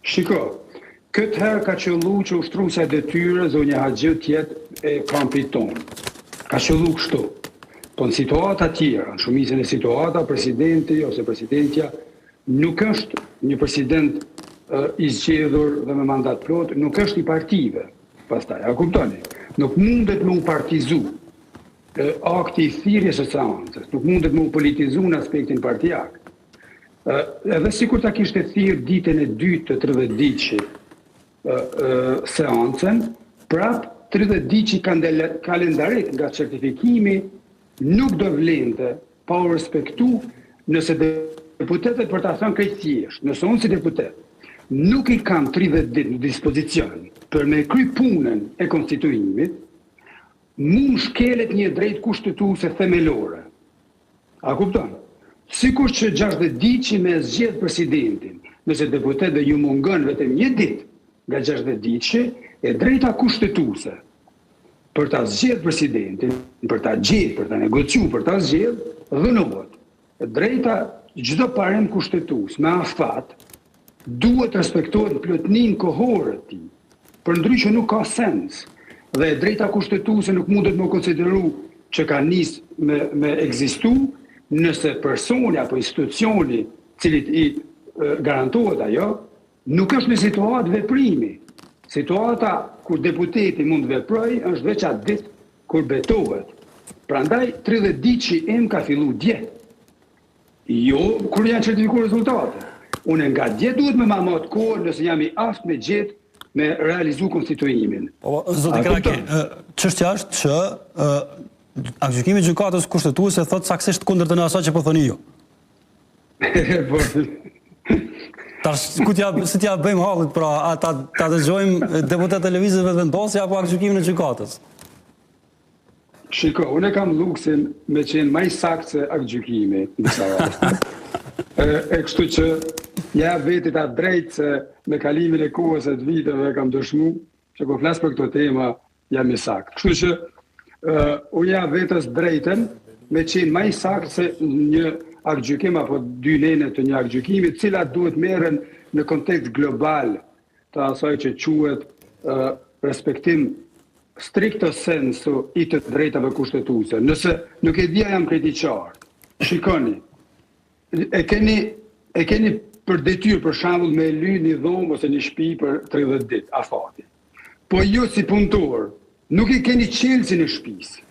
Shiko, këtë herë ka qëllu që ushtruesja e detyrë zonja Haxhiu tjetë e kampit tonë. Ka qëllu kështu. Po në situata tjera, në shumicën e situata, presidenti ose presidentja nuk është një president i zgjedhur dhe me mandat plot, nuk është i partive. Pastaj, a kuptoni? Nuk mundet me u partizu akti i thirrjes së seancës, nuk mundet me u politizu në aspektin partijak. Edhe sikur ta kishte thirrë ditën e dytë të 30 ditësh seancën, prap 30 ditë kalendarit nga certifikimi nuk do vlente pa u respektu nëse deputetët, për ta thënë krejt thjesht, nëse unë si deputet nuk i kam 30 ditë në dispozicion për me kry punën e konstituimit, mu shkelet një drejt kushtetuese themelore. A kupton? Sikur që 60 ditë që me zgjedh presidentin, nëse deputetëve ju mungon vetëm një ditë nga 60 ditë, e drejta kushtetuese për ta zgjedh presidentin, për ta gjetë, për ta negociu, për ta zgjedh, dhënohet. Drejta çdo parem kushtetues me afat duhet respektohet plotnin kohore të tij. Përndryshe nuk ka sens. Dhe drejta kushtetuese nuk mundet më konsideru që ka nisë me ekzistu nëse personi apo institucioni cilit i garantohet ajo, nuk është në situatë veprimi. Situata kur deputeti mund veproj është veç atë ditë kur betohet. Prandaj 30 ditë që em ka fillu dje. Jo kur janë certifikuar rezultate. Unë nga dje duhet me mamot kohë nëse jam i aftë me gjetë me realizu konstituimin. Zoti Kraki, çështja është që aktgjykimi i gjykatës kushtetuese thotë saktësisht kundërtën e asaj që po thoni ju. Tash si t'ja bëjmë hallit pra, ta dëgjojmë deputetët e lëvizjeve vendosje apo aktgjykimin e gjykatës? Shiko, unë kam luksin me qenë më i saktë se aktgjykimi në disa raste. E kështu që ja vetit atë drejtë se me kalimin e kohës e të viteve kam dëshmu që kur flas për këto tema jam i saktë. Kështu që unë ja vetës drejtën me qenë më i saktë se një aktgjykim apo dy nene të një aktgjykimi, të cilat duhet merren në kontekst global të asaj që quhet respektim stricto sensu i të drejtave kushtetuese. Nëse nuk e dia jam kritiqar. Shikoni, e keni për detyrë për shembull me ly një dhomë ose një shtëpi për 30 ditë afati. Po ju si punëtor nuk i keni qelsin e shtëpisë.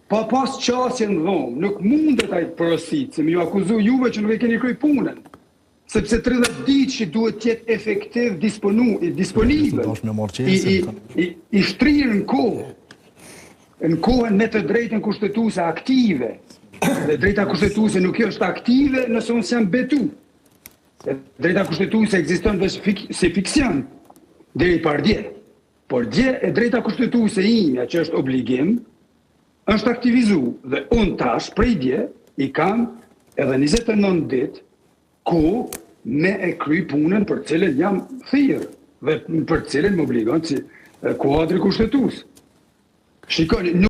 Pa pas qasje në dhomë, nuk mundet ai porosit, se më ju akuzu juve që nuk e keni kryej punën. Sepse 30 ditë që duhet të jetë efektiv disponibil, i shtrirë në kohë. Në kohën me të drejtën kushtetuese aktive. Dhe drejta kushtetuese nuk është aktive nëse unë s'jam betu. Drejta kushtetuese ekziston vetëm si fiksion deri par dje. Por dje e drejta kushtetuese imja që është obligim është aktivizu dhe unë tash prej dje i kam edhe 29 ditë ku me e kry punën për cilën jam thirrë dhe për cilën më obligon si kuadri kushtetues. Shikoni,